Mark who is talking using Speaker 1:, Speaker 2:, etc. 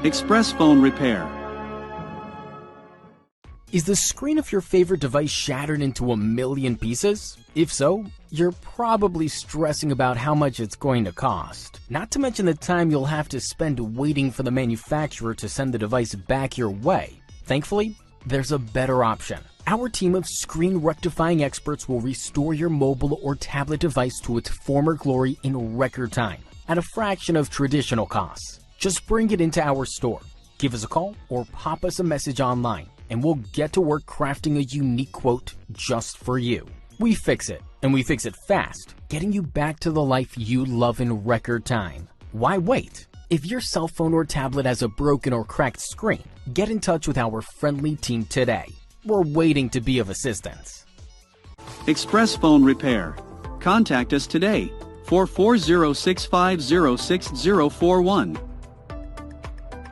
Speaker 1: Express phone repair.
Speaker 2: Is the screen of your favorite device shattered into a million pieces? If so, you're probably stressing about how much it's going to cost. Not to mention the time you'll have to spend waiting for the manufacturer to send the device back your way. Thankfully, there's a better option. Our team of screen rectifying experts will restore your mobile or tablet device to its former glory in record time, at a fraction of traditional costs. Just bring it into our store, give us a call, or pop us a message online, and we'll get to work crafting a unique quote just for you. We fix it, and we fix it fast, getting you back to the life you love in record time. Why wait? If your cell phone or tablet has a broken or cracked screen, get in touch with our friendly team today. We're waiting to be of assistance.
Speaker 1: Express phone repair. Contact us today, 440-650-6041.